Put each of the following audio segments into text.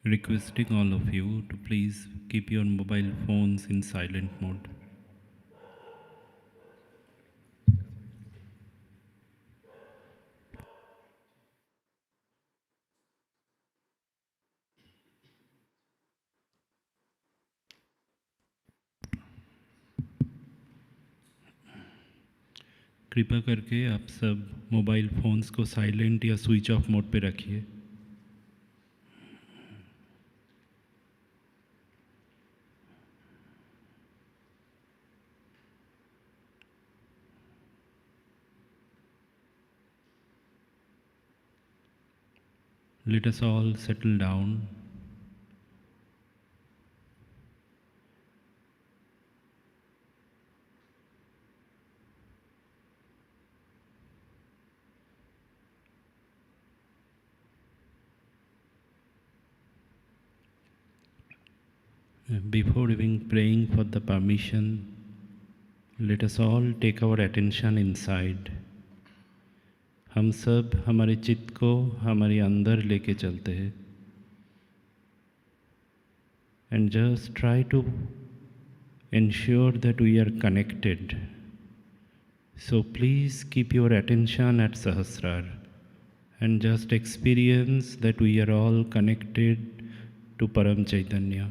requesting all of you to please keep your mobile phones in silent mode. कृपा करके आप सब mobile phones को साइलेंट या स्विच ऑफ मोड पे रखिए. Let us all settle down. Before even praying for the permission, let us all take our attention inside. हम सब हमारे चित्त को हमारे अंदर लेके चलते हैं. And just try to ensure that we are connected. So please keep your attention at Sahasrar and just experience that we are all connected to Param Chaitanya.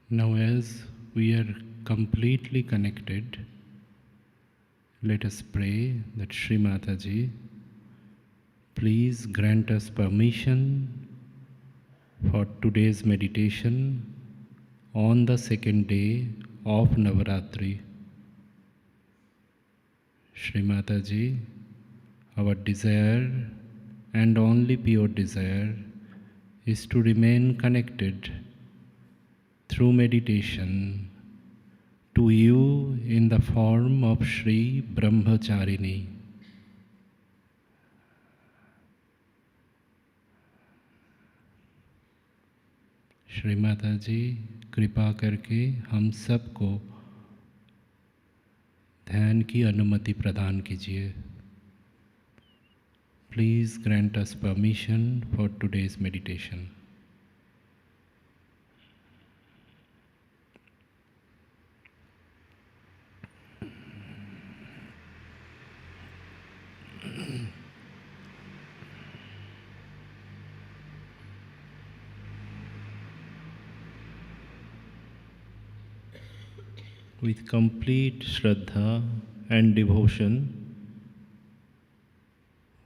Now as we are completely connected, let us pray that Shri Mataji, please grant us permission for today's meditation on the second day of Navaratri. Shri Mataji, our desire and only pure desire is to remain connected through meditation to you in the form of Shri Brahmacharini. Shri Mata जी कृपा करके हम सबको ध्यान की अनुमति प्रदान कीजिए. Please grant us permission for today's meditation. With complete Shraddha and devotion,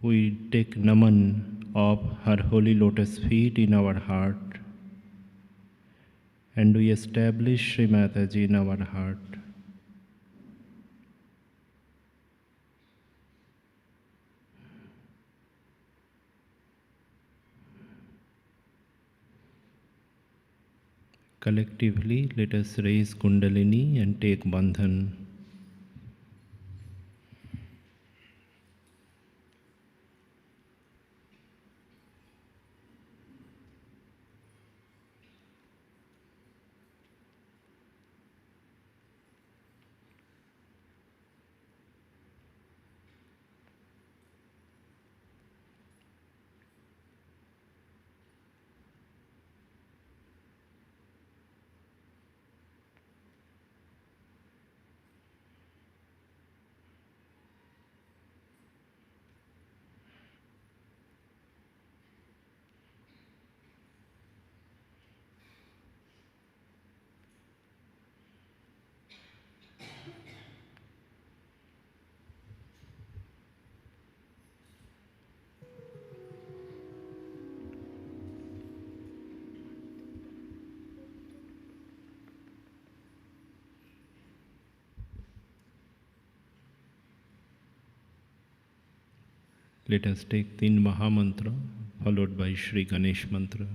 we take naman of her holy lotus feet in our heart and we establish Shri Mataji in our heart. Collectively, let us raise Kundalini and take Bandhan. Let us take Tin Mahamantra followed by Shri Ganesh Mantra.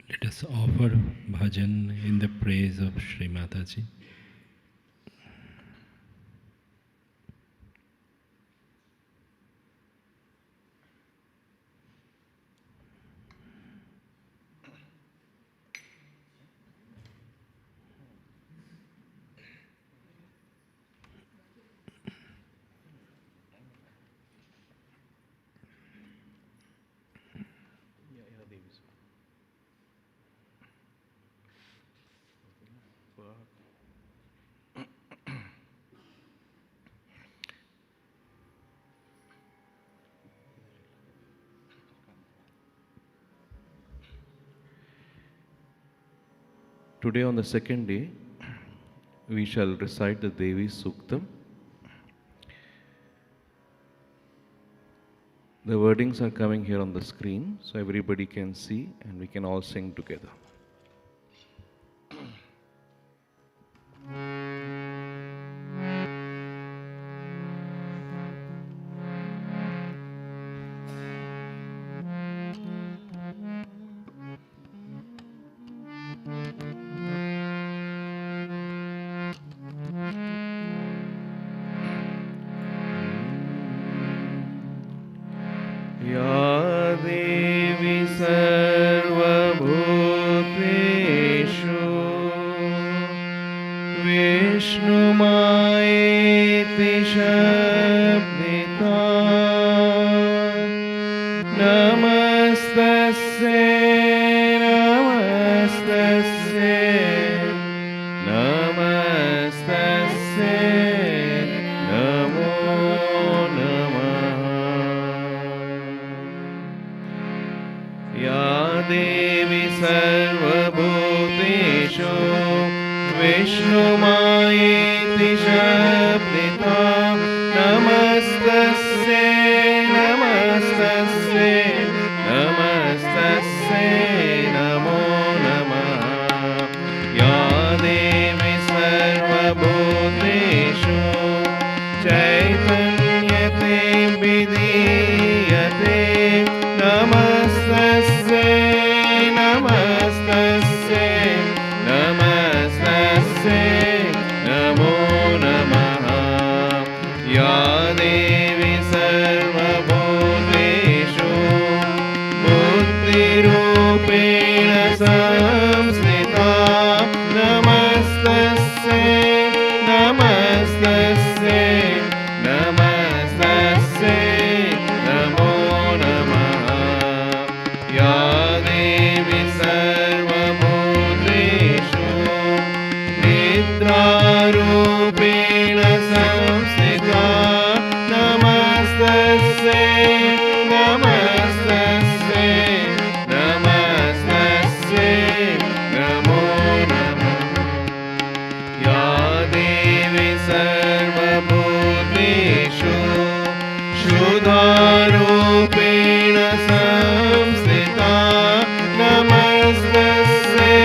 Let us offer bhajan in the praise of Shri Mataji. Today, on the second day, we shall recite the Devi Sooktam. The wordings are coming here on the screen, so everybody can see and we can all sing together. Ya Devi Sarvabhuteshu Vishnumayeti Shabdita Namastasya Namastasya Namo Namaha Ya Devi Sarvabhuteshu सर्वभूतेषु विष्णुमायेति शब्दिता नमस्तस्यै नमस्तस्यै नमस्तस्यै नमो नमः या देवी सर्वभूतेषु चैतन्यते विधीयते नमस्तस्यै नमस्तस्यै नमस्तस्यै नमो नमः या देवी सर्वभूतेषु बुद्धिरूपेण संस्थिता नमस्तस्यै नमस्तस्यै नमस्तस्यै नमो नमः या देवी सर्वभूतेषु निद्रारूपेण संस्थिता नमस्तस्यै नमस्तस्यै नमस्तस्यै नमो नमः या देवी सर्वभूतेषु शुद्धारूपेण संस्थिता नमस्तस्यै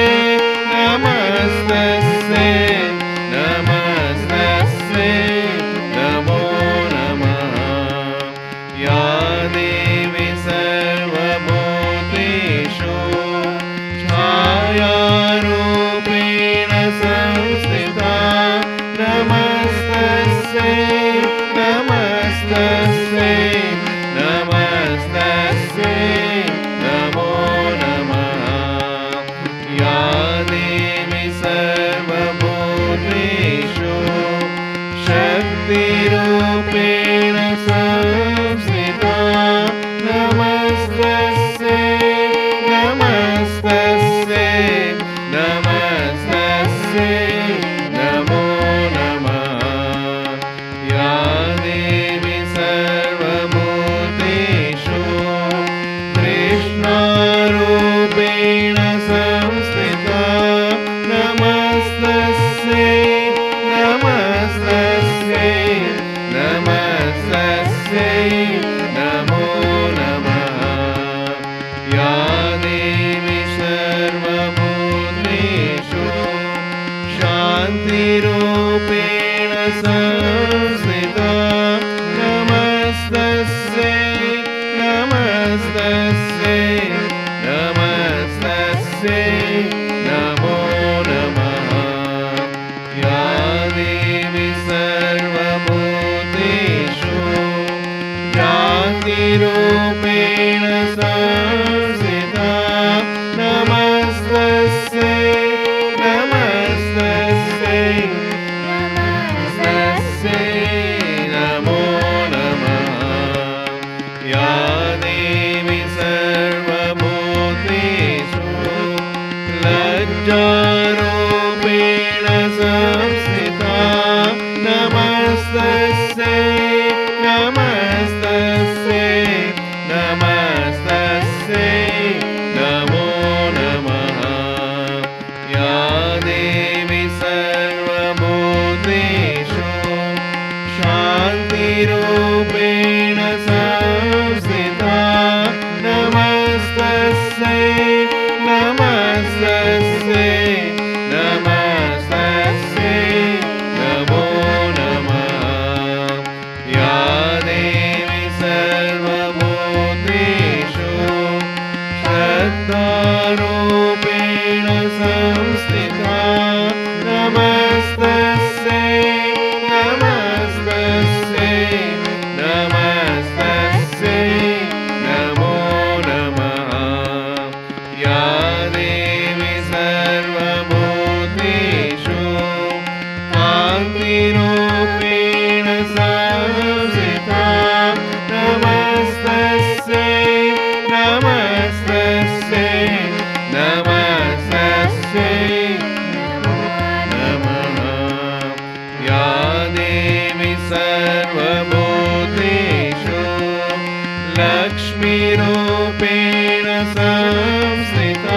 नमस्तस्यै नमस्तस्यै नमो नमः या देवी सर्वभूतेषु छायारूपेण संस्थिता नमस्तस्यै नमस्तस्यै नमस्तस्यै नमो नमः या देवी सर्वभूतेषु शक्तिरूपेण संस्थिता नमस्तस्यै नमस्तस्यै नमस्तस्यै नमो नमः या देवी सर्वभूतेषु कृष्णारूपेण संस्थिता नमस्तस्यै नमस्तस्यै नमस्तस्यै नमो नमः या देवी सर्वभूतेषु शान्तिरूपेण संस्थिता नमस्तस्यै नमस्तस्यै नमस्तस्यै नमो नमः या देवी सर्वभूतेषु ज्ञातिरूपेण संस्थिता नमस्तस्यै नमस्तस्यै नमस्तस्यै नमो नमः या देवी सर्वभूतेषु लज्जारूपेण संस्थिता नमस्तस्यै नमस्तस्यै नमस्तस्यै नमो नमः या देवी सर्वभूतेषु शान्तिरूपेण संस्थिता नमस्तस्यै नमस्तस्यै नमस्तस्यै नमो नमः या देवी सर्वभूतेषु श्रद्धारूपेण संस्थिता नमस्तस्यै नमस्तस्यै नमस्तस्यै नमो नमः या देवी सर्वभूतेषु कान्तिरूपेण संस्थिता नमस्तस्यै नमस्तस्यै नमस्तस्यै नमः या देवी सर्वभूतेषु लक्ष्मीरूपेण संस्थिता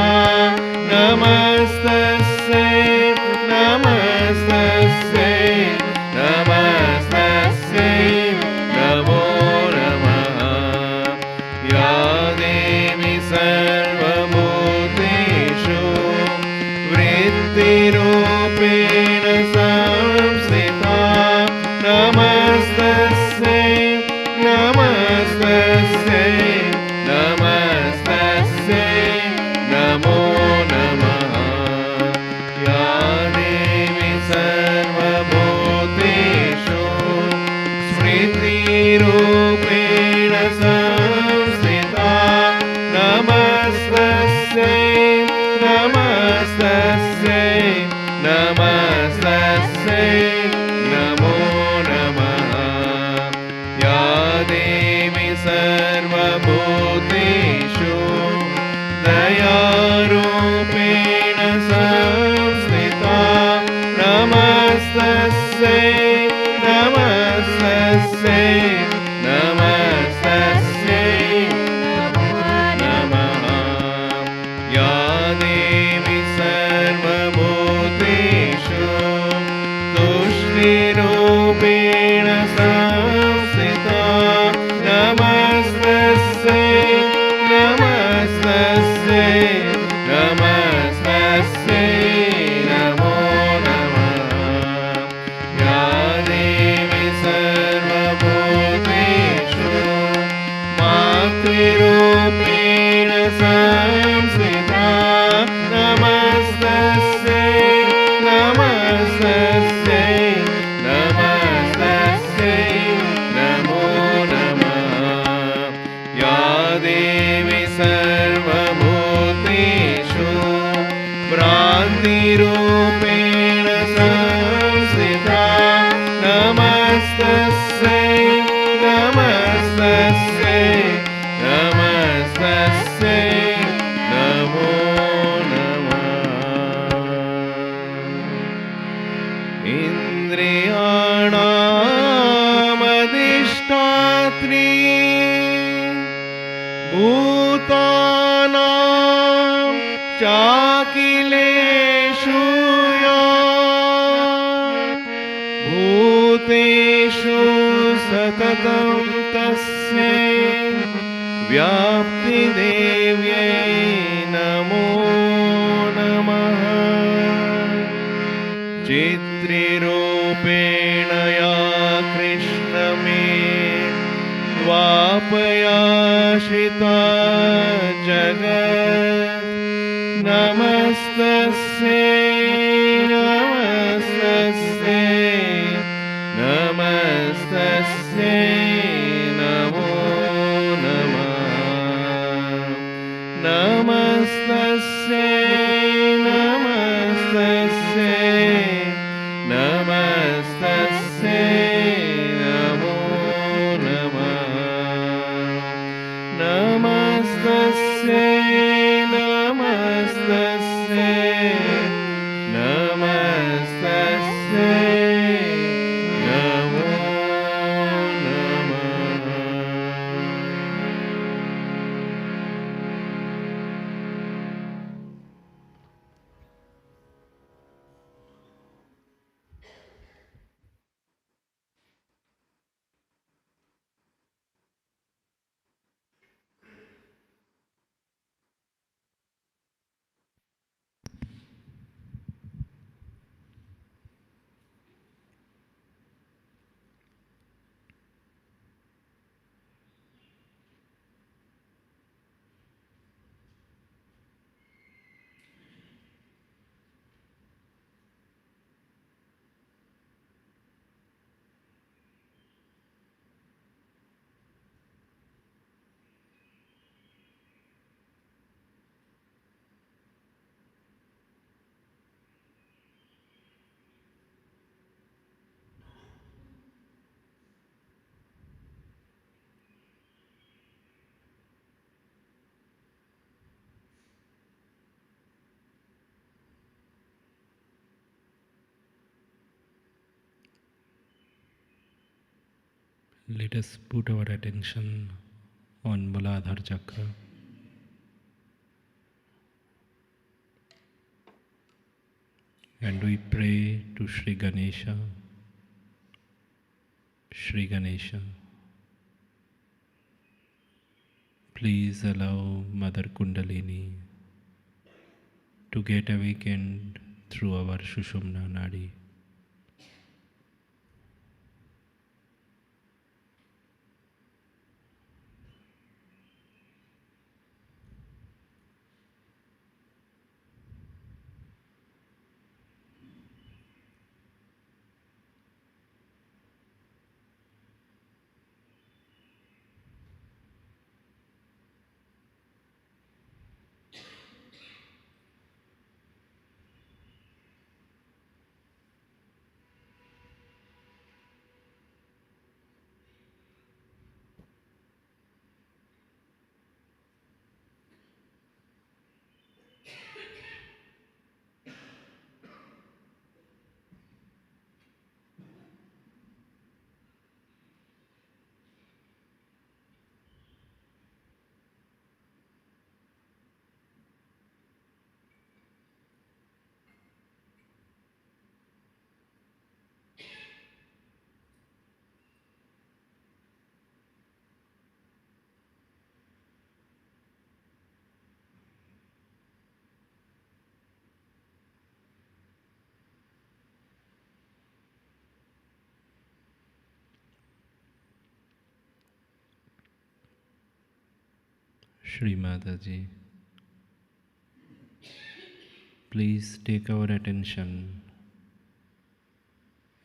Namaste, Namo Namaha. Ya Devi Sarvabhuteshu Dayarupena Samsthita. Namaste, Namaste, Namaste, Namaha. Ya Devi Sarvabhuteshu Tushtirupena Samsthita. Namaste, Namaste, Namaste, Namo Namaha. Ya Devi Sarvabhuteshu Matrirupena Samsthita. Namaste, Namaste, Namaste, Namo Namaha. Ya Devi Sarvabhuteshu Bhrantirupena Samsthita. Namaste, Namaste, Namaste, Namo Namaha. Indriyanam Adhishtatri Bhutanam Chakileshu Ya Bhuteshu Satatam Tasye Vyapti Devyai Namo Namaha. Chitrirupena Ya Krishna me Dvapayashita Jagat. Namaste, Namaste, Namaste, Namo Namaha. Namaste, Namaste, Namaste, Namo Namaha. Namaste, Namaste, Namaste, Namo Namaha. Let us put our attention on Muladhara Chakra and we pray to Shri Ganesha. Shri Ganesha, please allow Mother Kundalini to get awakened through our Shushumna Nadi. Shri Mataji, please take our attention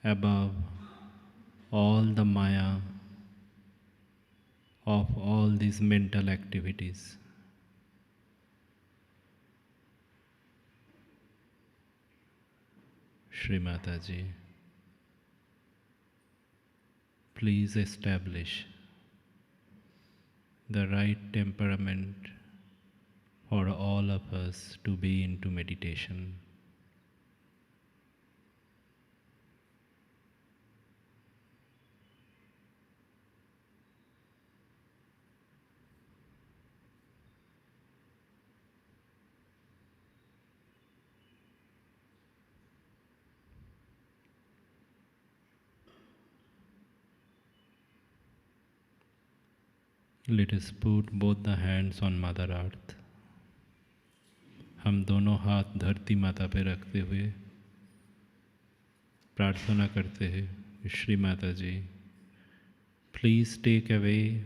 above all the maya of all these mental activities. Shri Mataji, please establish the right temperament for all of us to be into meditation. Let us put both the hands on Mother Earth. हम दोनों हाथ धरती माता पे रखते हुए प्रार्थना करते हैं, श्री माता जी, please take away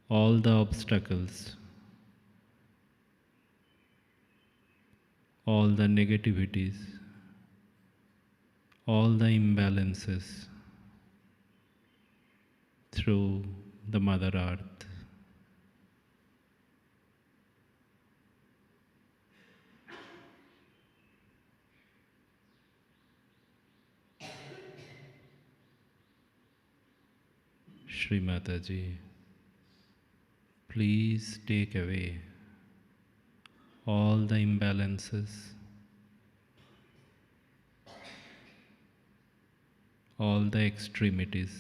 all the obstacles, all the negativities, all the imbalances through the Mother Earth. Shri Mataji, please take away all the imbalances, all the extremities,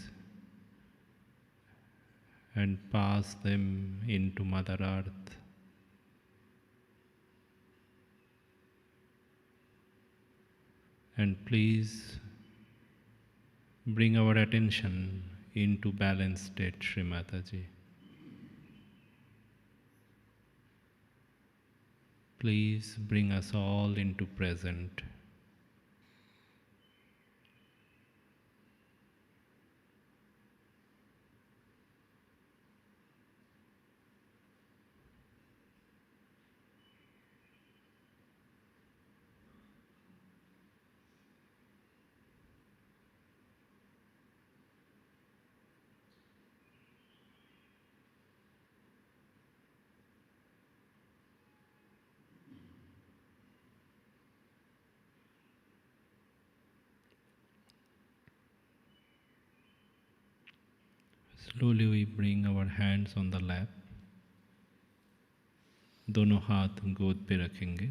and pass them into Mother Earth. And please bring our attention into balanced state, Shri Mataji. Please bring us all into present. Slowly we bring our hands on the lap. दोनों हाथ गोद पे रखेंगे.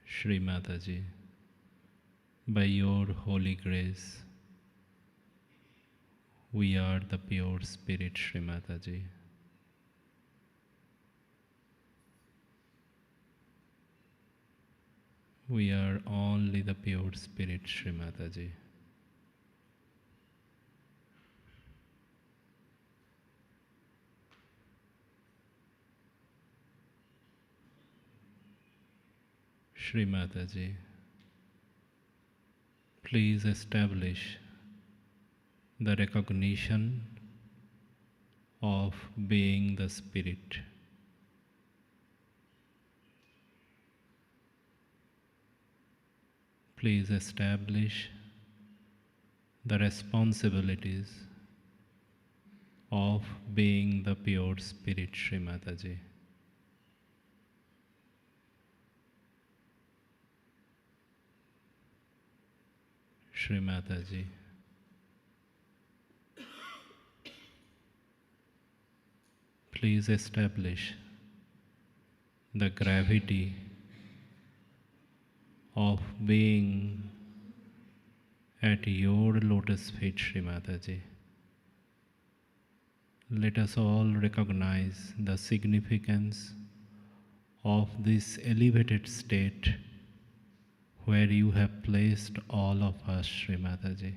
Shri Mataji, by your holy grace, we are the pure spirit, Shri Mataji. We are only the pure spirit, Shri Mataji. Shri Mataji, please establish the recognition of being the spirit. Please establish the responsibilities of being the pure spirit, Shri Mataji. Shri Mataji, please establish the gravity of being at your lotus feet, Shri Mataji. Let us all recognize the significance of this elevated state where you have placed all of us, Shri Mataji.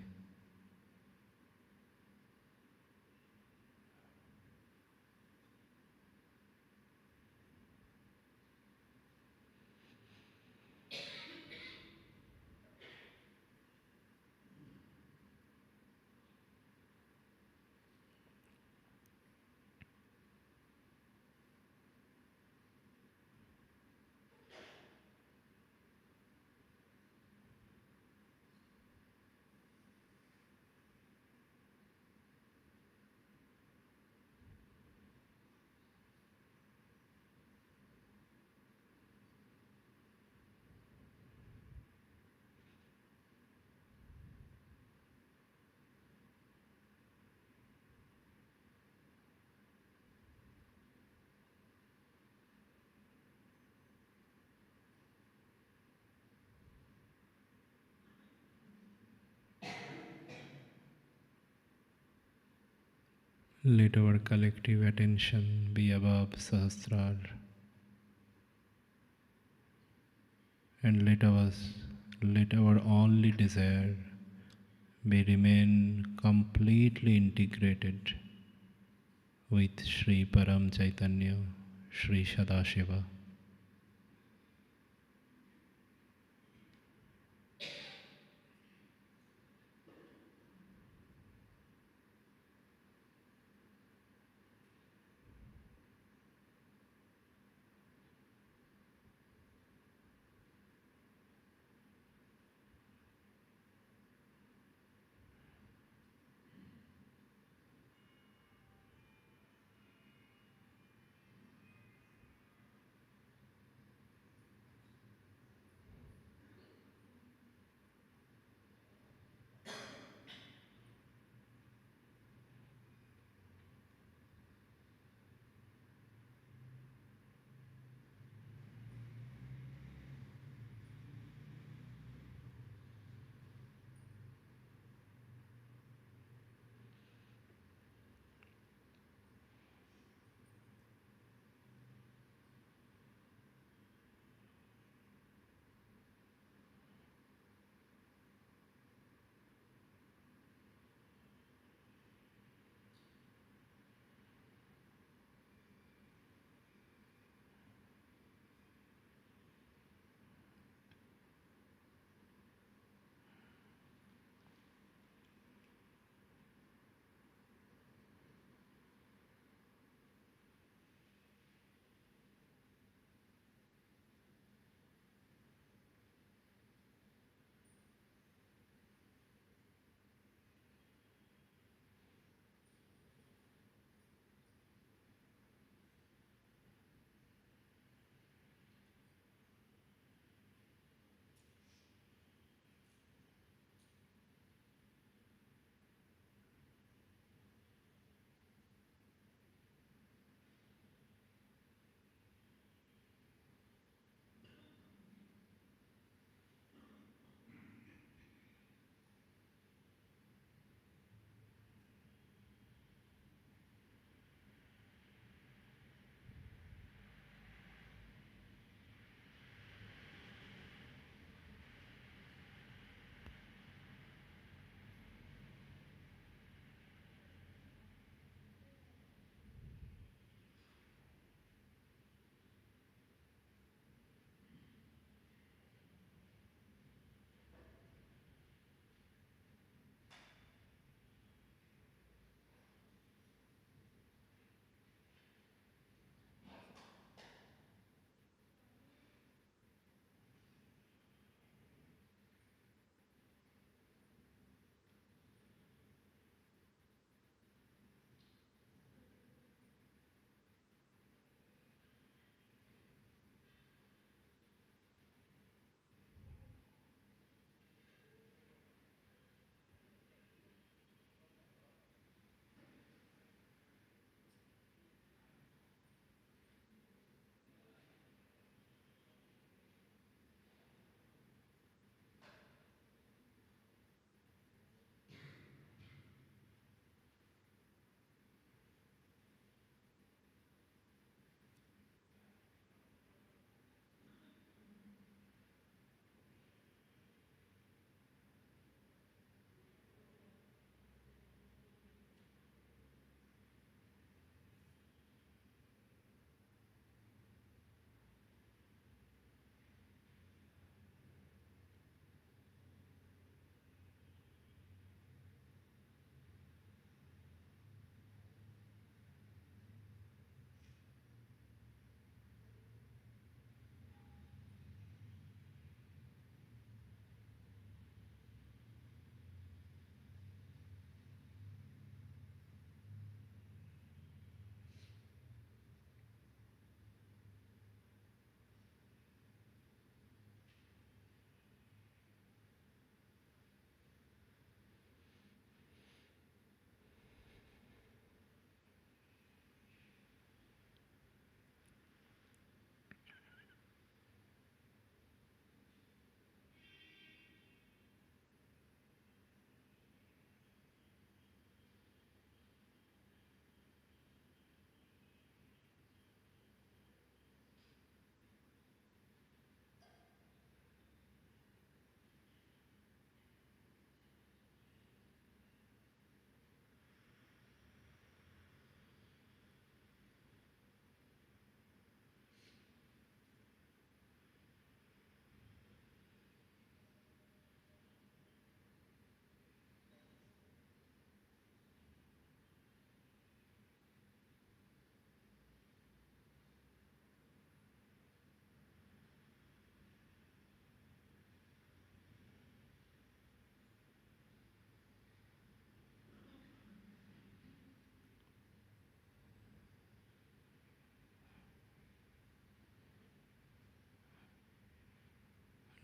Let our collective attention be above Sahasrar, and let our only desire be remain completely integrated with Shri Param Chaitanya, Shri Sadashiva.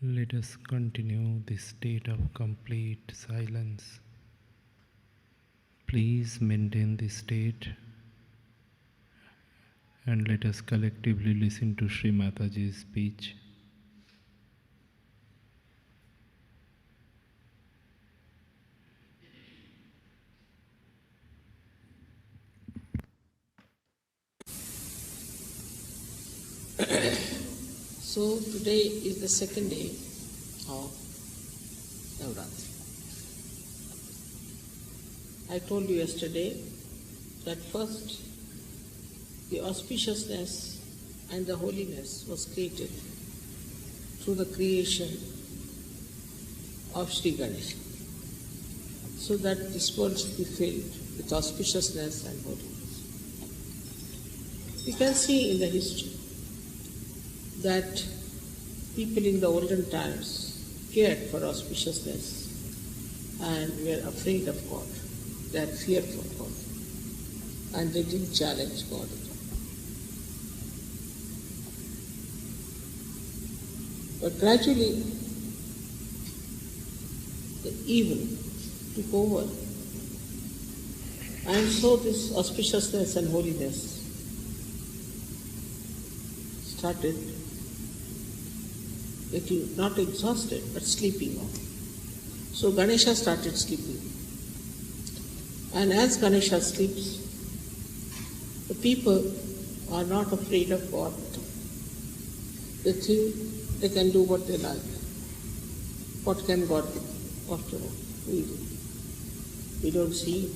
Let us continue this state of complete silence. Please maintain this state and let us collectively listen to Shri Mataji's speech. So today is the second day of Navaratri. I told you yesterday that first the auspiciousness and the holiness was created through the creation of Shri Ganesha, so that this world should be filled with auspiciousness and holiness. We can see in the history that people in the olden times cared for auspiciousness and were afraid of God. They had fear for God, and they didn't challenge God at all. But gradually, the evil took over, and so this auspiciousness and holiness started getting not exhausted but sleeping off. So Ganesha started sleeping. And as Ganesha sleeps, the people are not afraid of God. They think they can do what they like. What can God do? After all, we don't see Him.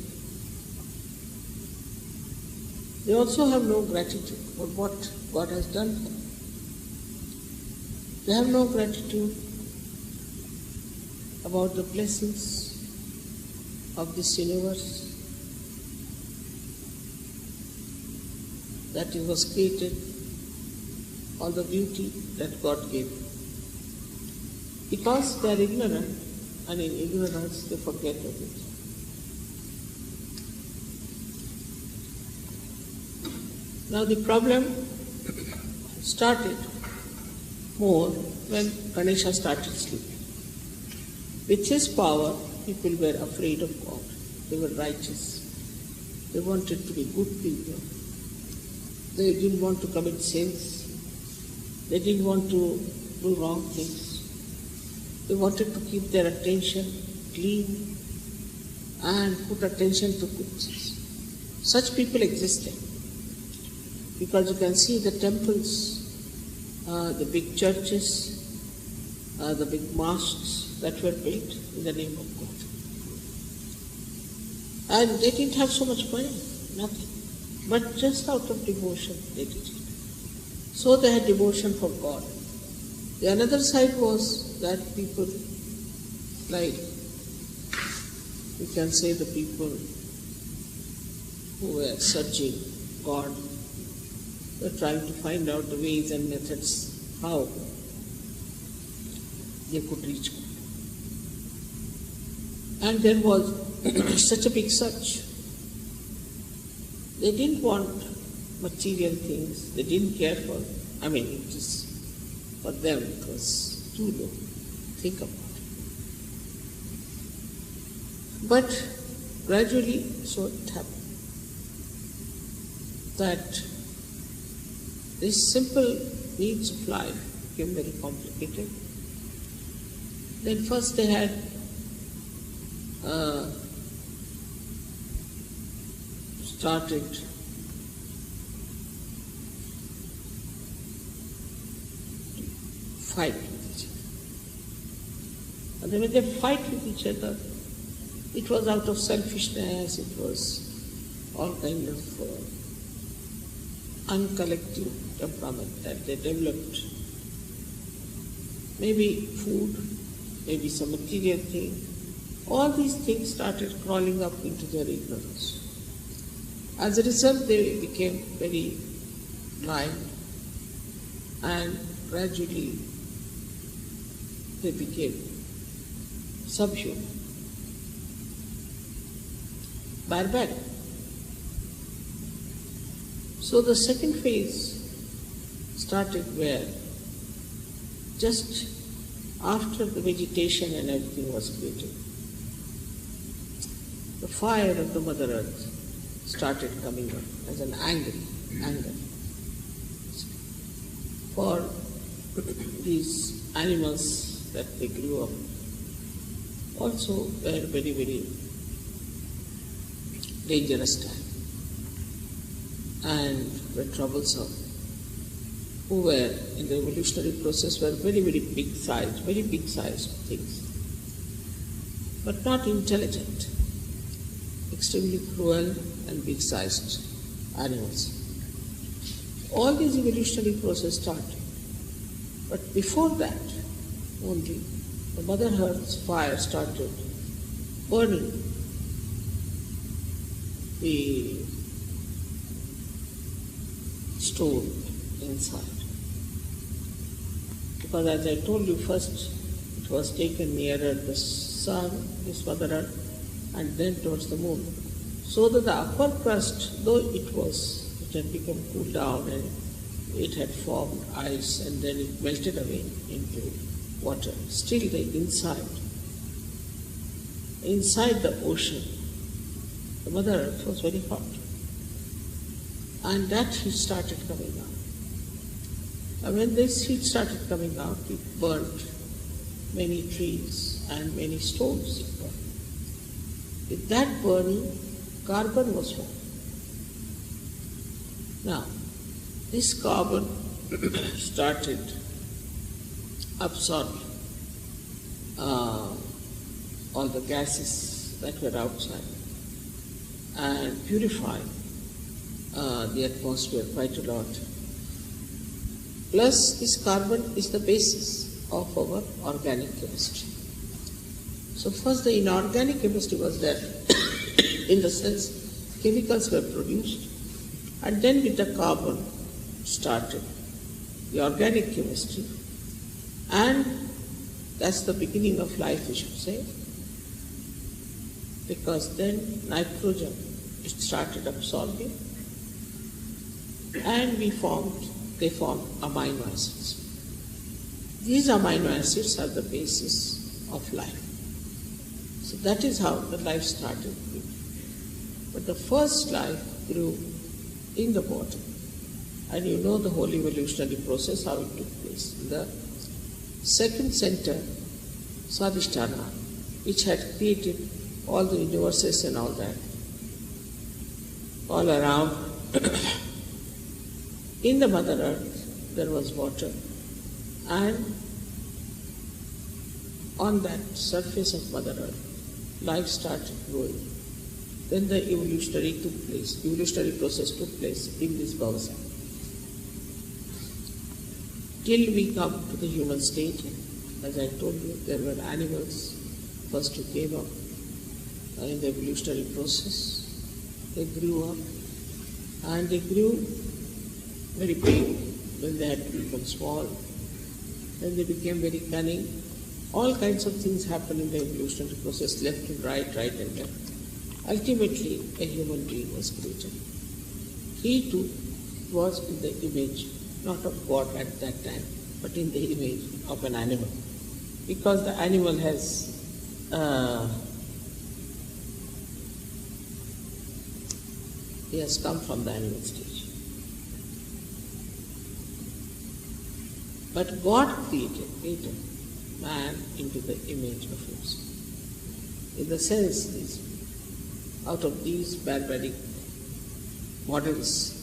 They also have no gratitude for what God has done for them. They have no gratitude about the blessings of this universe, that it was created, all the beauty that God gave. Because they are ignorant, and in ignorance they forget everything. Now the problem started more when Ganesha started sleeping. With his power, people were afraid of God. They were righteous. They wanted to be good people. They didn't want to commit sins. They didn't want to do wrong things. They wanted to keep their attention clean and put attention to good things. Such people existed. Because you can see the temples, the big churches, the big mosques that were built in the name of God. And they didn't have so much money, nothing. But just out of devotion they did it. So they had devotion for God. The another side was that people, like you can say the people who were searching God, were trying to find out the ways and methods how they could reach God. And there was such a big search. They didn't want material things. They didn't care for, it was, for them it was too low. Think about it. But gradually, so it happened that these simple needs of life became very complicated. Then first they had started fight with each other. And then when they fight with each other, it was out of selfishness, it was all kind of uncollective temperament that they developed. Maybe food, maybe some material thing. All these things started crawling up into their ignorance. As a result, they became very blind, and gradually they became subhuman, barbaric. So the second phase started where just after the vegetation and everything was created, the fire of the Mother Earth started coming up as an anger for these animals that they grew up. Also were very, very dangerous time and were troublesome, who were in the evolutionary process were very, very big sized things, but not intelligent, extremely cruel and big sized animals. All these evolutionary process started, but before that only the Mother Earth's fire started burning the stone inside. Because as I told you, first it was taken nearer the sun, this Mother Earth, and then towards the moon. So that the upper crust, though it had become cooled down and it had formed ice and then it melted away into water, still the inside the ocean, the Mother Earth was very hot. And that heat started coming out. And when this heat started coming out, it burnt many trees and many stones it burned. With that burning, carbon was formed. Now, this carbon started absorbing all the gases that were outside and purifying the atmosphere quite a lot. Plus, this carbon is the basis of our organic chemistry. So first the inorganic chemistry was there, in the sense chemicals were produced, and then with the carbon started the organic chemistry, and that's the beginning of life, we should say, because then nitrogen it started absorbing, and they formed amino acids. These amino acids are the basis of life. So that is how the life started. But the first life grew in the bottom. And you know the whole evolutionary process, how it took place. The second center, Swadhisthana, which had created all the universes and all that, all around. In the Mother Earth, there was water, and on that surface of Mother Earth, life started growing. Then the evolutionary process took place in this Bhavasa. Till we come to the human stage. As I told you, there were animals first who came up in the evolutionary process. They grew up, and they grew very big, then they had to become small, then they became very cunning. All kinds of things happen in the evolutionary process, left and right and left. Ultimately, a human being was created. He too was in the image, not of God at that time, but in the image of an animal. Because the animal has he has come from the animal stage. But God created man into the image of himself. In the sense, out of these barbaric models,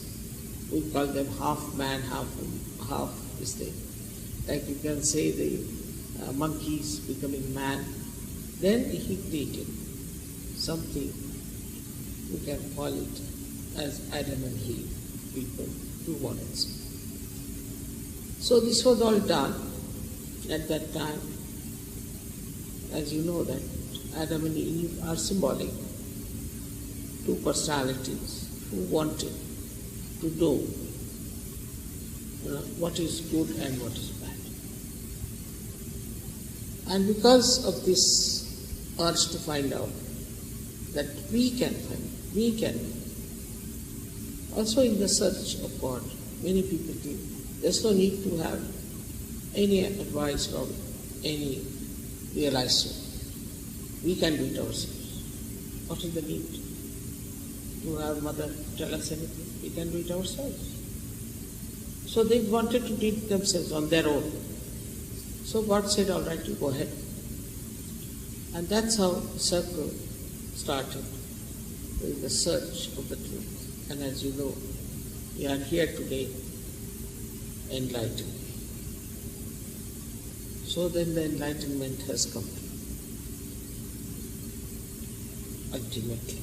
we call them half man, half this thing. Like you can say the monkeys becoming man. Then he created something, we can call it as Adam and Eve, people, two models. So this was all done at that time. As you know that Adam and Eve are symbolic, two personalities who wanted to know what is good and what is bad. And because of this urge to find out that we can also in the search of God, many people think there's no need to have any advice from any realized soul. We can do it ourselves. What is the need to have mother tell us anything? We can do it ourselves. So they wanted to teach themselves on their own. So God said, all right, you go ahead. And that's how the circle started, with the search of the truth. And as you know, we are here today, enlightened. So then the enlightenment has come to ultimately.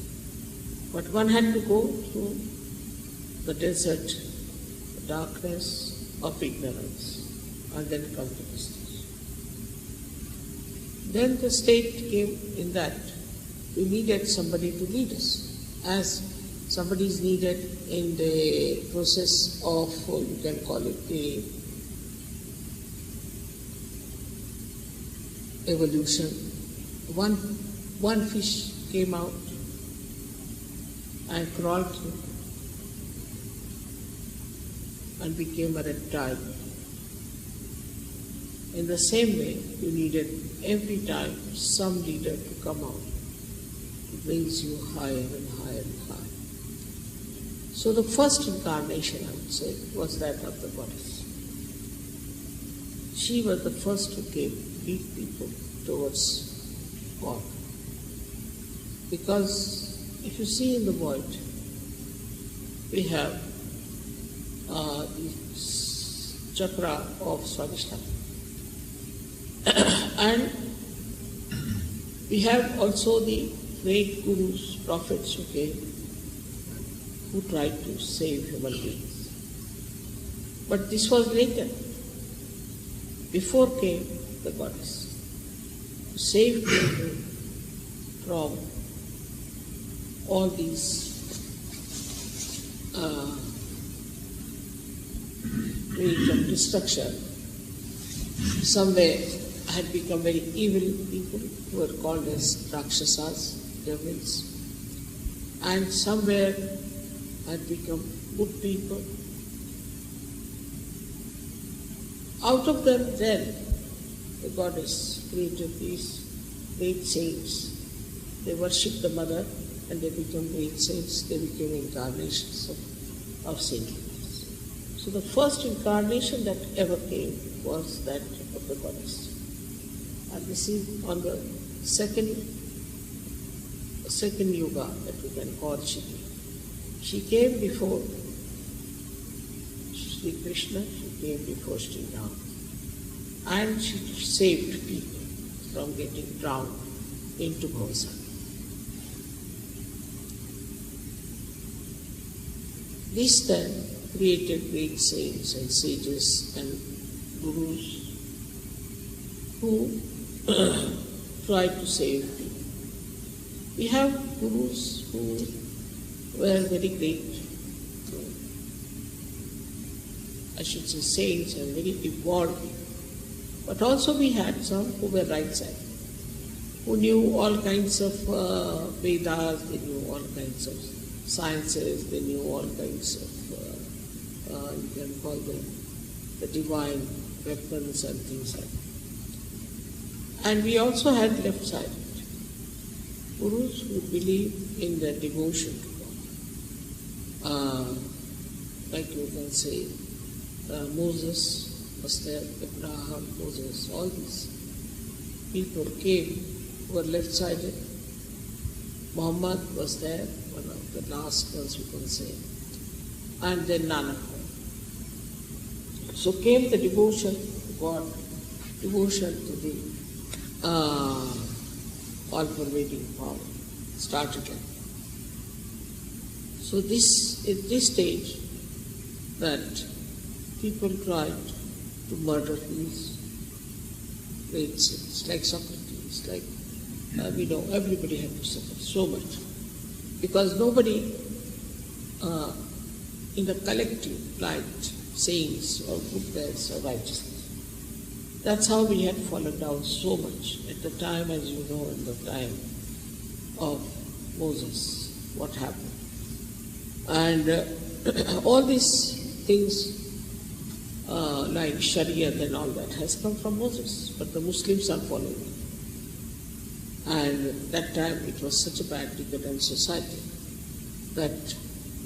But one had to go through the desert, the darkness of ignorance, and then come to this stage. Then the state came in that we needed somebody to lead us, as somebody is needed in the process of, you can call it the evolution. One fish came out and crawled through and became a reptile. In the same way, you needed every time some leader to come out to raise you higher and higher and higher. So the first incarnation, I would say, was that of the goddess. She was the first to lead people towards God. Because if you see in the void, we have the chakra of Swadhisthana. And we have also the great gurus, prophets who came, who tried to save human beings. But this was later. Before came the goddess, to save people from all these ways of destruction. Somewhere had become very evil people who were called as Rakshasas, devils, and somewhere had become good people. Out of them then, the goddess created these great saints. They worshipped the mother and they became great saints. They became incarnations of saintliness. So the first incarnation that ever came was that of the goddess. And this is on the second yuga that we can call Shri. She came before Shri Krishna, she came before Shri Ram. And she saved people from getting drowned into Bhavasana. This then created great saints and sages and gurus who tried to save people. We have gurus who were very great, I should say saints and very evolved people. But also we had some who were right side, who knew all kinds of Vedas, they knew all kinds of sciences, they knew all kinds of, you can call them the divine weapons and things like that. And we also had left-sided gurus who believe in the devotion to God. Like you can say, Moses was there, Abraham, Moses, all these people came who were left-sided. Muhammad was there, one of the last ones you can say, and then Nanak. So came the devotion to God, devotion to the all-pervading power, started like that. So this is this stage that people tried to murder these great saints, like Socrates, like we know everybody had to suffer so much, because nobody in the collective liked saints or goodness or righteousness. That's how we had fallen down so much at the time, as you know, in the time of Moses, what happened. And all these things like Sharia and all that has come from Moses, but the Muslims are following it. And at that time it was such a bad, decadent society that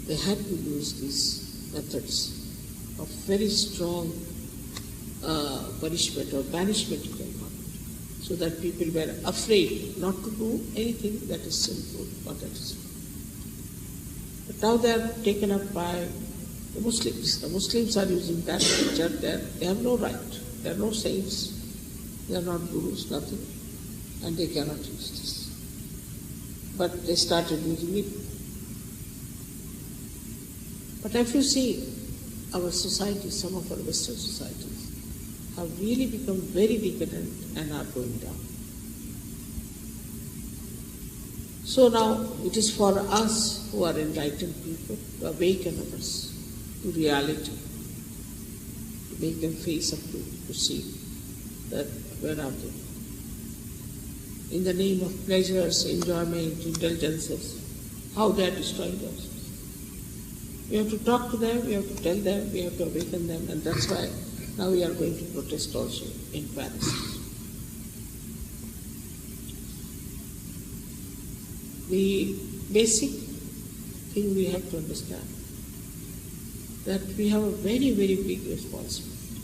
they had to use these methods of very strong punishment or banishment, you can call it, so that people were afraid not to do anything that is sinful or that is wrong. But now they are taken up by the Muslims. The Muslims are using that culture. They have no right. They are no saints. They are not gurus, nothing. And they cannot use this. But they started using it. But if you see our society, some of our Western societies have really become very decadent and are going down. So now it is for us who are enlightened people to awaken others to reality, to make them face up to see that where are they. In the name of pleasures, enjoyment, indulgences, how they are destroying themselves. We have to talk to them, we have to tell them, we have to awaken them, and that's why now we are going to protest also in Paris. The basic thing we have to understand that we have a very, very big responsibility.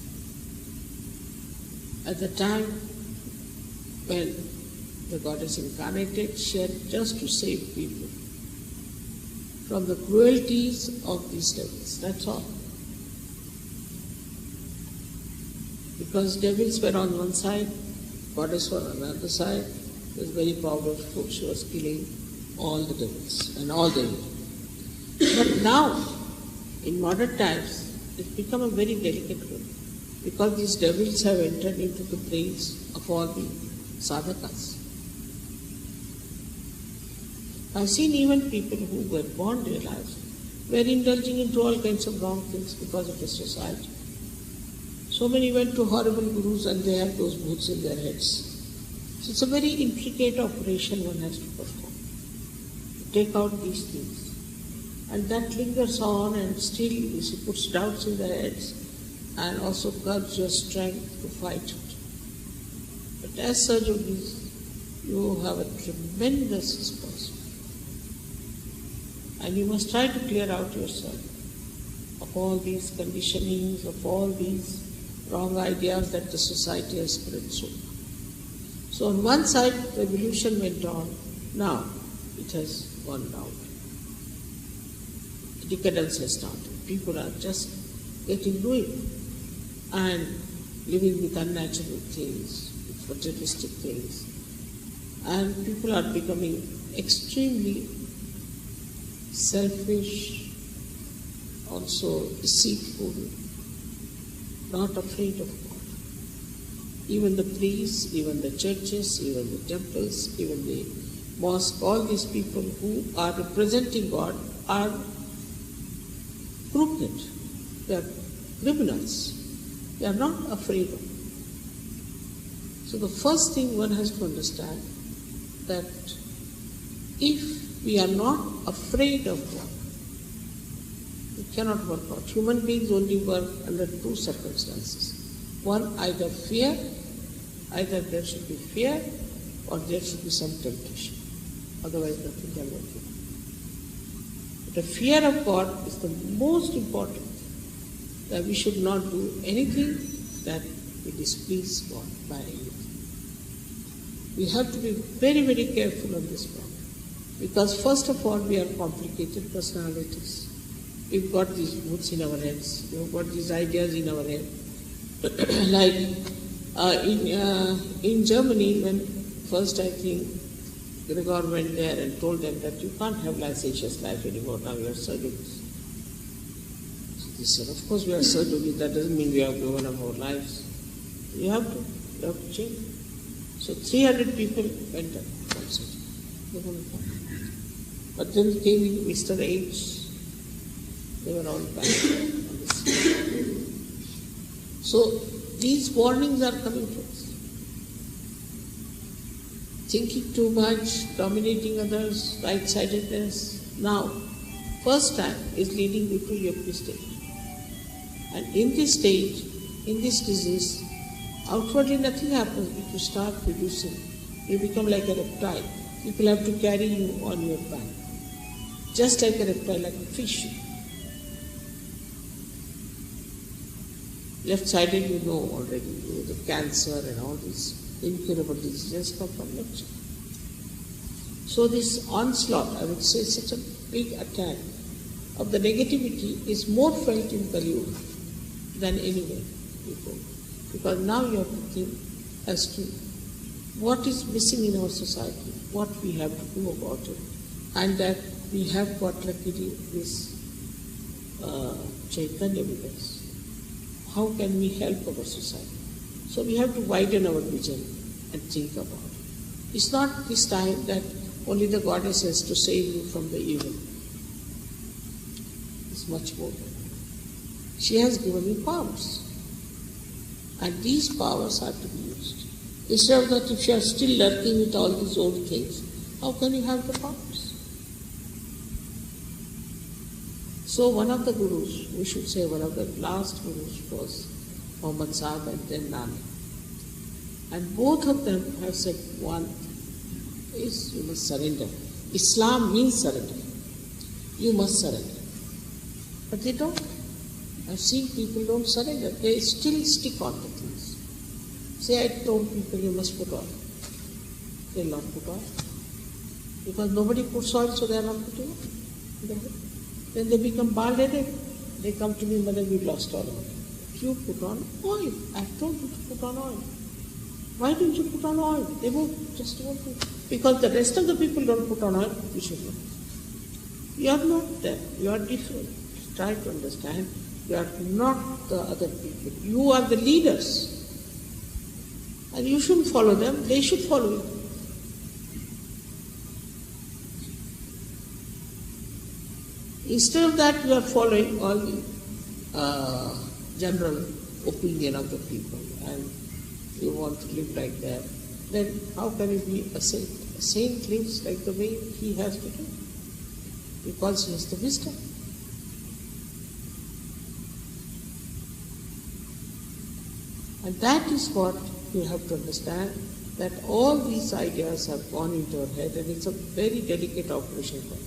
At the time when the goddess incarnated, she had just to save people from the cruelties of these devils. That's all. Because devils were on one side, goddess were on the other side. It was very powerful. She was killing all the devils and all the evil. But now, in modern times, it's become a very delicate one, because these devils have entered into the brains of all the sadhakas. I've seen even people who were born their lives were indulging into all kinds of wrong things because of the society. So many went to horrible gurus and they have those boots in their heads. So it's a very intricate operation one has to perform, to take out these things. And that lingers on and still she puts doubts in their heads and also curbs your strength to fight it. But as Sahaja Yogis, you have a tremendous responsibility. And you must try to clear out yourself of all these conditionings, of all these wrong ideas that the society has spread so far. So on one side, the evolution went on. Now it has gone down. Decadence has started. People are just getting ruined and living with unnatural things, with materialistic things. And people are becoming extremely selfish, also deceitful, not afraid of God. Even the priests, even the churches, even the temples, even the mosque, all these people who are representing God are crooked. They are criminals. They are not afraid of. So the first thing one has to understand that if we are not afraid of God, it cannot work out. Human beings only work under two circumstances. One, either fear, either there should be fear or there should be some temptation. Otherwise nothing can work out. The fear of God is the most important thing, that we should not do anything that will displease God by anything. We have to be very, very careful on this point, because first of all, we are complicated personalities. We've got these roots in our heads, we've got these ideas in our head. Like in Germany, when first I think the government there and told them that you can't have licentious life anymore, now you are Sahaja Yogis. So they said, of course we are Sahaja Yogis, that doesn't mean we have given up our lives. You have to change. So 300 people went up from Sahaja Yoga. But then came Mr. H, they were all back on this. So these warnings are coming to us. Thinking too much, dominating others, right-sidedness. Now, first time is leading you to yoga state. And in this stage, in this disease, outwardly nothing happens, but you start producing. You become like a reptile. People have to carry you on your back. Just like a reptile, like a fish. Left-sided, you know already, the cancer and all these incurable diseases come from left side. So this onslaught, I would say, such a big attack of the negativity is more felt in Bengaluru than anywhere before. Because now you have to think as to what is missing in our society, what we have to do about it, and that we have got luckily this Chaitanya with us. How can we help our society? So we have to widen our vision and think about it. It's not this time that only the goddess has to save you from the evil. It's much more. She has given you powers. And these powers are to be used. Instead of that, if you are still lurking with all these old things, how can you have the powers? So one of the gurus, we should say one of the last gurus was Muhammad Sahib and then Nanak. And both of them have said one is you must surrender. Islam means surrender. You must surrender. But they don't. I've seen people don't surrender. They still stick on to things. Say, I told people you must put oil. They'll not put oil. Because nobody puts oil, so they are not putting oil. Then they become bald-headed. They come to me, Mother, we lost all oil. You put on oil. I've told you to put on oil. Why don't you put on oil? They won't, just won't do. Because the rest of the people don't put on oil, you should not. You are not them. You are different. Try to understand. You are not the other people. You are the leaders. And you shouldn't follow them. They should follow you. Instead of that, you are following all the general opinion of the people and you want to live like that. Then how can you be a saint? A saint lives like the way he has to do. Because he has the wisdom. And that is what you have to understand, that all these ideas have gone into our head and it's a very delicate operation for you.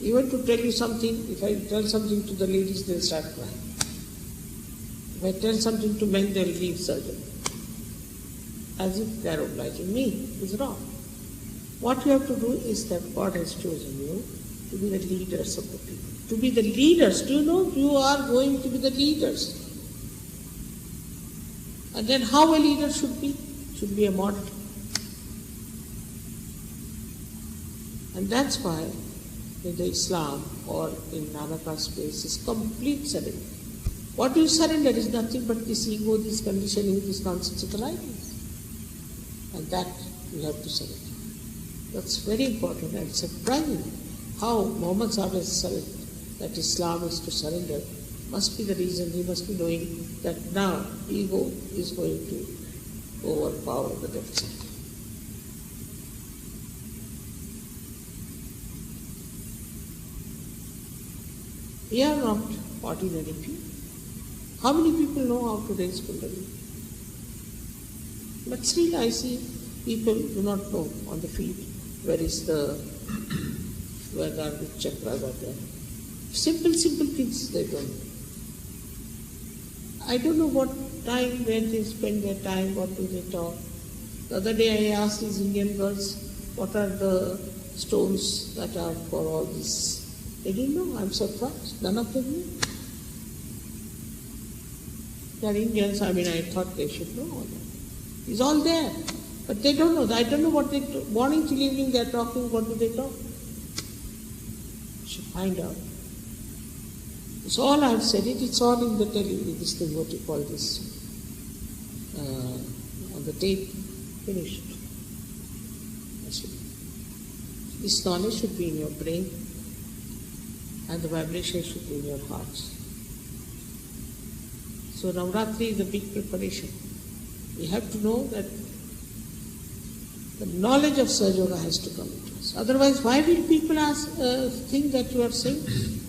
Even to tell you something, if I tell something to the ladies, they'll start crying. If I tell something to men, they'll leave surgery. As if they're obliging me. It's wrong. What you have to do is that God has chosen you to be the leaders of the people. To be the leaders. Do you know you are going to be the leaders? And then how a leader should be? Should be a model. And that's why in the Islam or in Nanaka's space is complete surrender. What do you surrender is nothing but this ego, this conditioning, this nonsensical ideas. And that you have to surrender. That's very important and surprising how Muhammad Sahib has surrendered, that Islam is to surrender. Must be the reason he must be knowing that now ego is going to overpower the left side. We are not ordinary people. How many people know how to raise Kundalini? But still I see people do not know on the feet where the chakras are there. Simple things they don't know. I don't know what time, when they spend their time, what do they talk. The other day I asked these Indian girls, what are the stones that are for all this? They didn't know. I'm surprised. None of them knew. They are Indians. I thought they should know all that. It's all there. But they don't know. I don't know what they do. Morning till evening they are talking. What do they talk? You should find out. It's all I've said it. It's all in the this thing, what you call this, on the tape. Finished. This knowledge should be in your brain. And the vibration should be in your hearts. So Navaratri is a big preparation. We have to know that the knowledge of Sahaja Yoga has to come into us. Otherwise, why will people think that you are saints?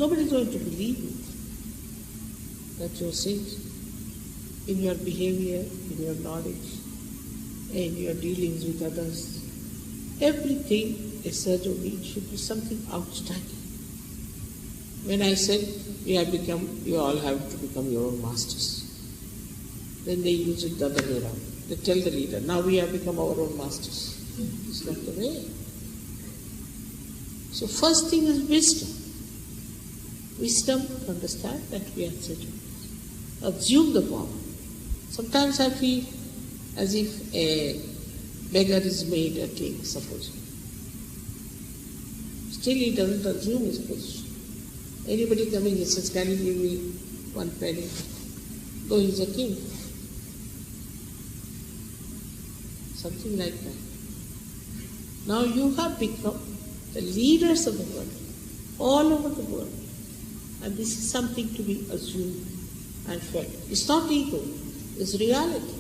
Nobody is going to believe you that you are saint in your behavior, in your knowledge, in your dealings with others. Everything a Sahaja means should be something outstanding. When I said you all have to become your own masters, then they use it the other way around. They tell the leader, now we have become our own masters. It's not the way. So first thing is wisdom. Wisdom to understand that we are Sahaja. Assume the power. Sometimes I feel as if a beggar is made a king, suppose. Still he doesn't assume his position. Anybody coming, he says, can you give me 1 penny? Though he's a king. Something like that. Now you have become the leaders of the world, all over the world. And this is something to be assumed and felt. It's not ego, it's reality.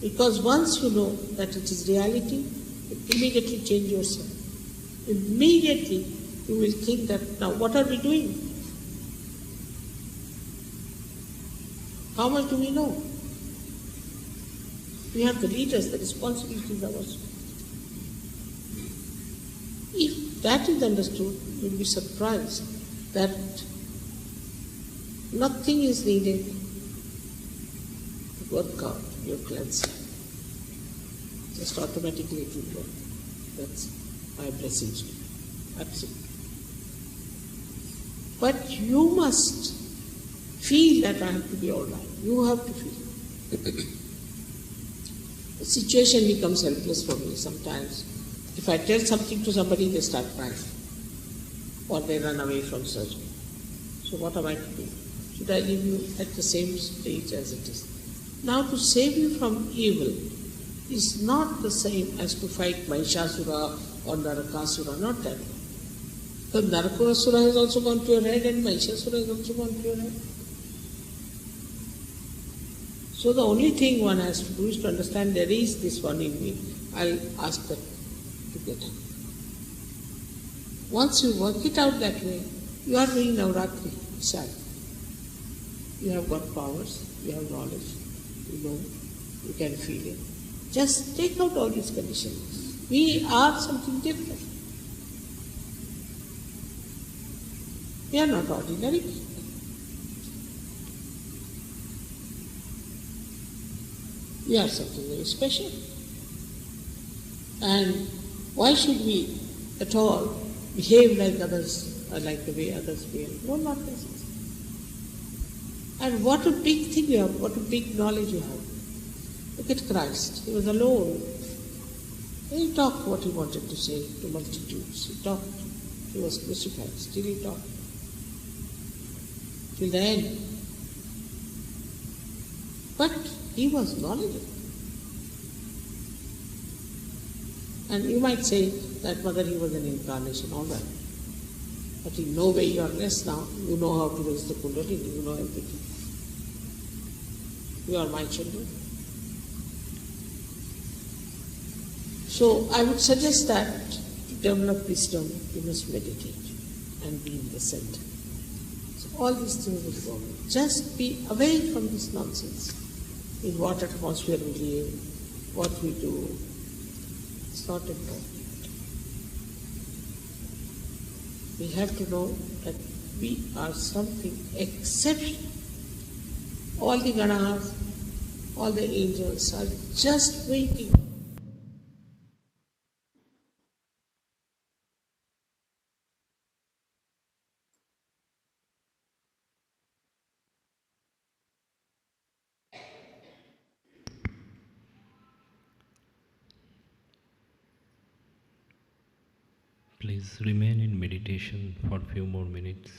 Because once you know that it is reality, you immediately change yourself. Immediately you will think that, now what are we doing? How much do we know? We have the leaders, the responsibility is ours. If that is understood, you will be surprised that nothing is needed to work out your cleansing. Just automatically it will work. That's my blessings to you. Absolutely. But you must feel that I have to be all right. You have to feel. The situation becomes helpless for me sometimes. If I tell something to somebody, they start crying. Or they run away from surgery. So what am I to do? Should I leave you at the same stage as it is? Now to save you from evil is not the same as to fight Mahishasura or Narakasura, not that. Because Narakasura has also gone to your head and Mahishasura has also gone to your head. So the only thing one has to do is to understand there is this one in me. I'll ask that to get out. Once you work it out that way, you are doing Navaratri itself. You have got powers, you have knowledge, you know, you can feel it. Just take out all these conditions. We are something different. We are not ordinary people. We are something very special. And why should we at all behave like others, or like the way others behave? No, not necessary. And what a big thing you have, what a big knowledge you have. Look at Christ. He was alone. He talked what he wanted to say to multitudes. He talked. He was crucified. Still he talked. Till the end. But he was knowledgeable. And you might say that whether he was an incarnation, all that. But in no way you are less now. You know how to raise the Kundalini. You know everything. You are my children. So I would suggest that to develop wisdom, you must meditate and be in the center. So all these things will go away. Just be away from this nonsense. In what atmosphere we live, what we do. It's not important. We have to know that we are something exceptional. All the ganas, all the angels are just waiting. Please remain in meditation for a few more minutes.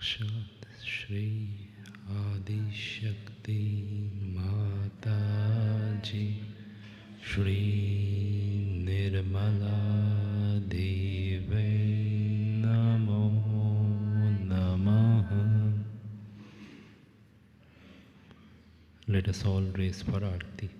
Sakshat Shri Adi Shakti Mataji Shri Nirmala Devi Namo Namaha. Let us all raise for Aarti.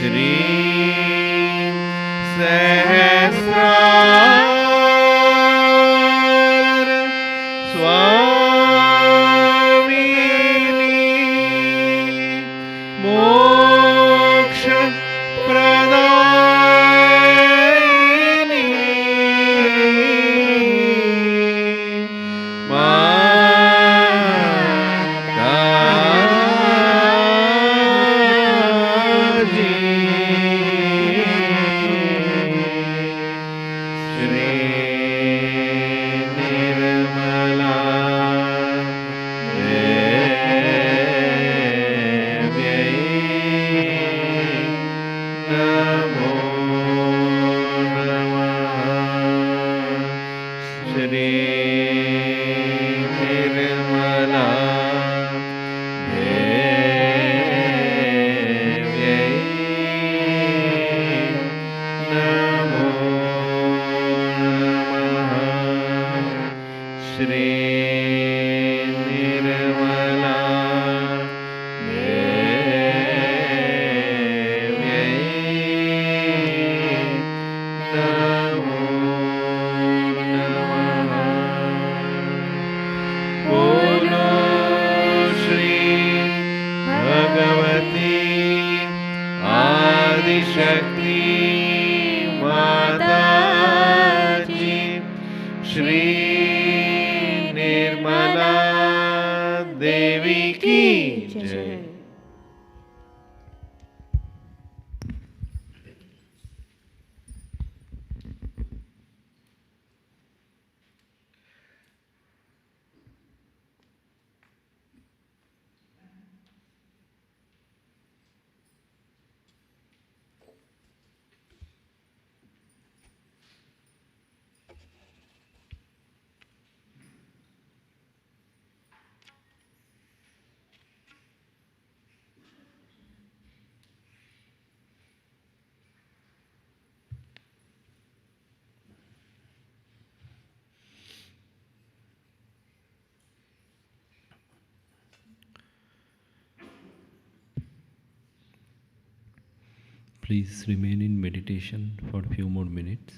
Shri Sahasrar Swamini Moksha Pradayini Mataji Shri Nirmala Devyai Namo Namah Shri Nirmala Devyai Namo Namah Shri Nirmala Devyai Namo Namah Bolo Shri Bhagavati Adi Shakti Mataji Shri Nirmala Devi ki Jai. Please remain in meditation for a few more minutes.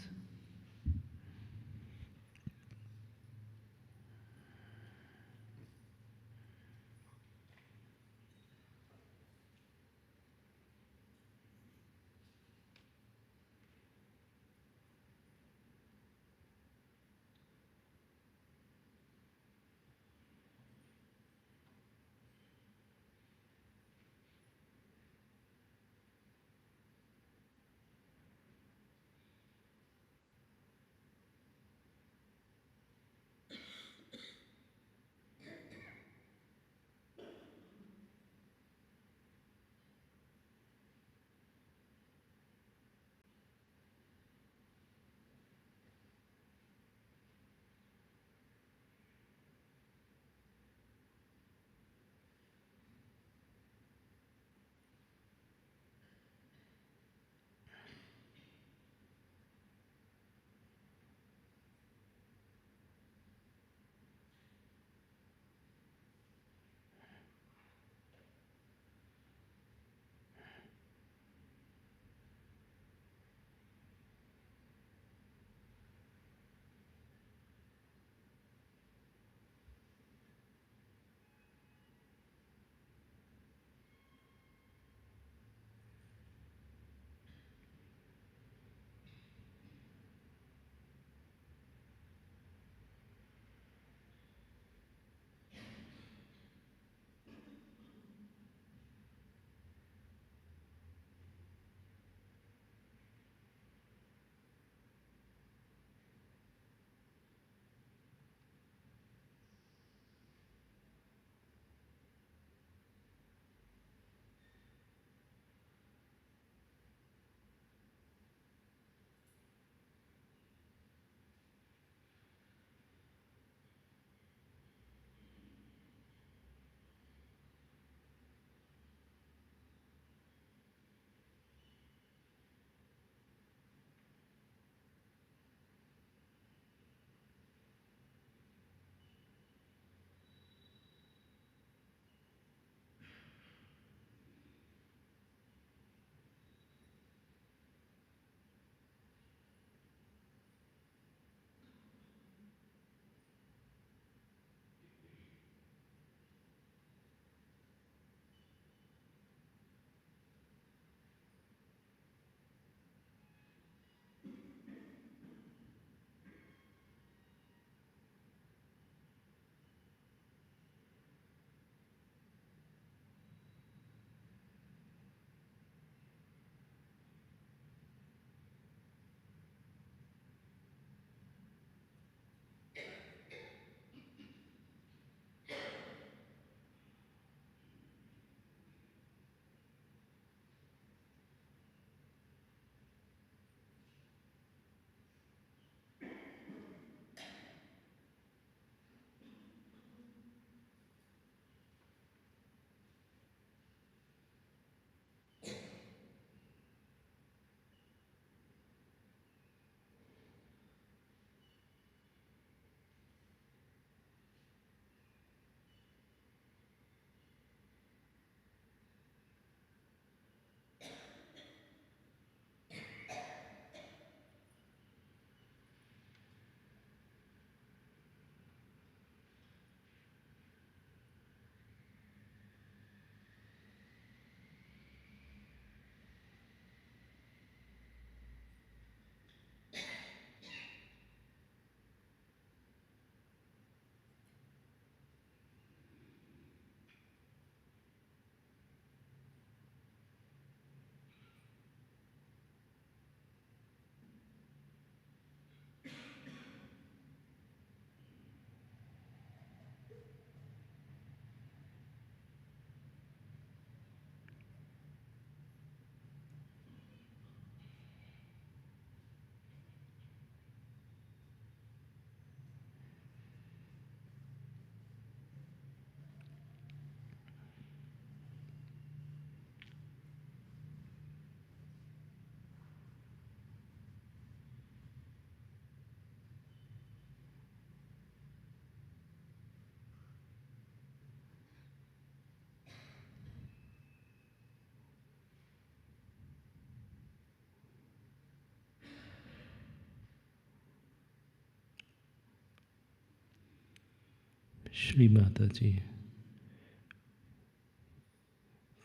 Shri Mataji,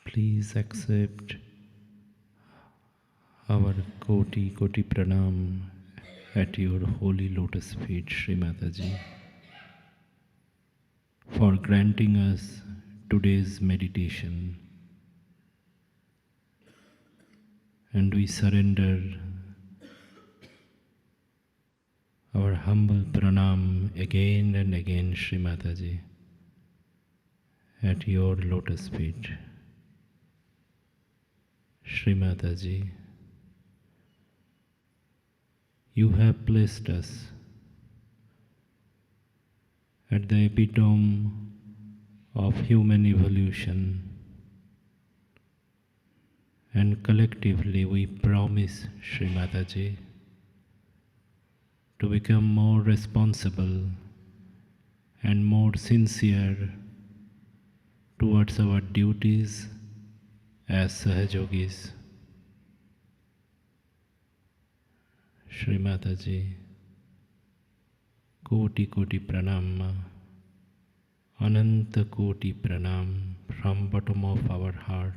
please accept our Koti Koti Pranam at your holy lotus feet, Shri Mataji, for granting us today's meditation. And we surrender our humble pranam again and again, Shri Mataji, at your lotus feet. Shri Mataji, you have placed us at the epitome of human evolution, and collectively we promise, Shri Mataji, to become more responsible and more sincere towards our duties as Sahaja Yogis. Shri Mataji, Koti Koti Pranam, Ananta Koti Pranam from bottom of our heart.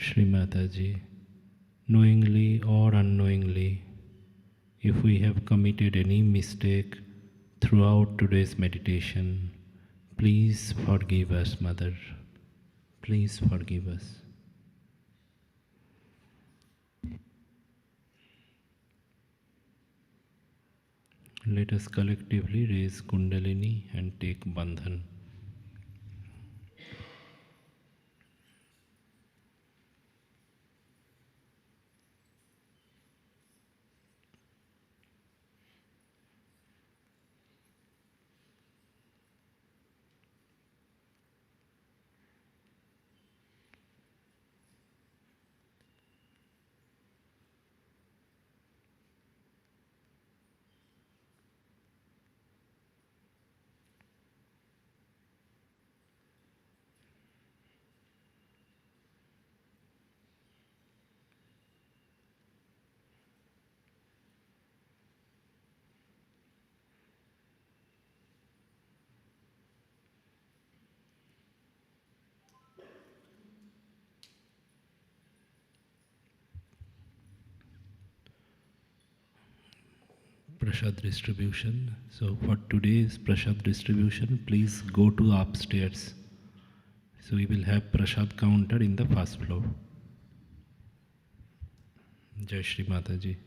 Shri Mataji, knowingly or unknowingly, if we have committed any mistake throughout today's meditation, please forgive us, Mother. Please forgive us. Let us collectively raise Kundalini and take Bandhan. Prashad distribution. So for today's prashad distribution, please go to upstairs. So we will have prashad counter in the first floor. Jai Shri Mataji.